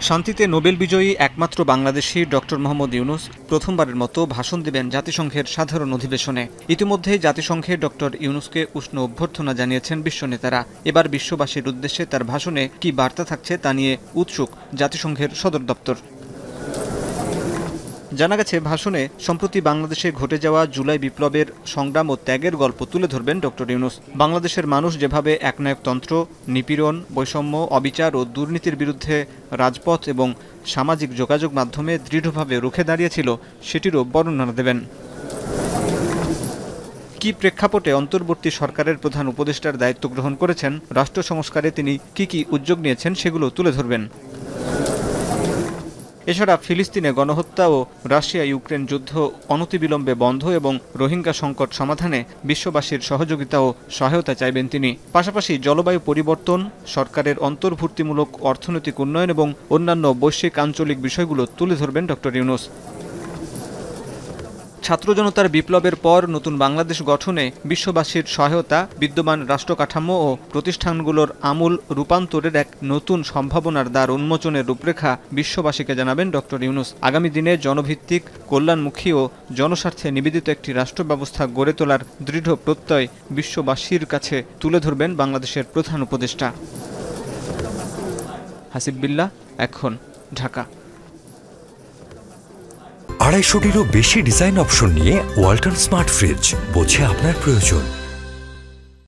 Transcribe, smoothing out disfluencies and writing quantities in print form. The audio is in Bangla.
শান্তিতে নোবেল বিজয়ী একমাত্র বাংলাদেশি ডক্টর মোহাম্মদ ইউনূস প্রথমবারের মতো ভাষণ দেবেন জাতিসংঘের সাধারণ অধিবেশনে। ইতিমধ্যেই জাতিসংঘে ডক্টর ইউনূসকে উষ্ণ অভ্যর্থনা জানিয়েছেন বিশ্ব নেতারা। এবার বিশ্ববাসীর উদ্দেশ্যে তার ভাষণে কী বার্তা থাকছে তা নিয়ে উৎসুক জাতিসংঘের সদর দপ্তর। জানা গেছে, ভাষণে সম্প্রতি বাংলাদেশে ঘটে যাওয়া জুলাই বিপ্লবের সংগ্রাম ও ত্যাগের গল্প তুলে ধরবেন ডক্টর ইউনূস। বাংলাদেশের মানুষ যেভাবে একনায়কতন্ত্র, নিপীড়ন, বৈষম্য, অবিচার ও দুর্নীতির বিরুদ্ধে রাজপথ এবং সামাজিক যোগাযোগ মাধ্যমে দৃঢ়ভাবে রুখে দাঁড়িয়েছিল, সেটিরও বর্ণনা দেবেন। কি প্রেক্ষাপটে অন্তর্বর্তী সরকারের প্রধান উপদেষ্টার দায়িত্ব গ্রহণ করেছেন, রাষ্ট্র সংস্কারে তিনি কি উদ্যোগ নিয়েছেন সেগুলো তুলে ধরবেন। এছাড়া ফিলিস্তিনে গণহত্যা ও রাশিয়া ইউক্রেন যুদ্ধ অনতিবিলম্বে বন্ধ এবং রোহিঙ্গা সংকট সমাধানে বিশ্ববাসীর সহযোগিতা ও সহায়তা চাইবেন তিনি। পাশাপাশি জলবায়ু পরিবর্তন, সরকারের অন্তর্ভুক্তিমূলক অর্থনৈতিক উন্নয়ন এবং অন্যান্য বৈশ্বিক আঞ্চলিক বিষয়গুলো তুলে ধরবেন ডক্টর ইউনূস। ছাত্র জনতার বিপ্লবের পর নতুন বাংলাদেশ গঠনে বিশ্ববাসীর সহায়তা, বিদ্যমান রাষ্ট্রকাঠামো ও প্রতিষ্ঠানগুলোর আমূল রূপান্তরের এক নতুন সম্ভাবনার দ্বার উন্মোচনের রূপরেখা বিশ্ববাসীকে জানাবেন ডক্টর ইউনূস। আগামী দিনে জনভিত্তিক, কল্যাণমুখী ও জনস্বার্থে নিবেদিত একটি রাষ্ট্র ব্যবস্থা গড়ে তোলার দৃঢ় প্রত্যয় বিশ্ববাসীর কাছে তুলে ধরবেন বাংলাদেশের প্রধান উপদেষ্টা। হাসিব বিল্লাহ, এখন, ঢাকা। 250-টিরও বেশি ডিজাইন অপশন নিয়ে ওয়ালটন স্মার্ট ফ্রিজ, বোঝে আপনার প্রয়োজন।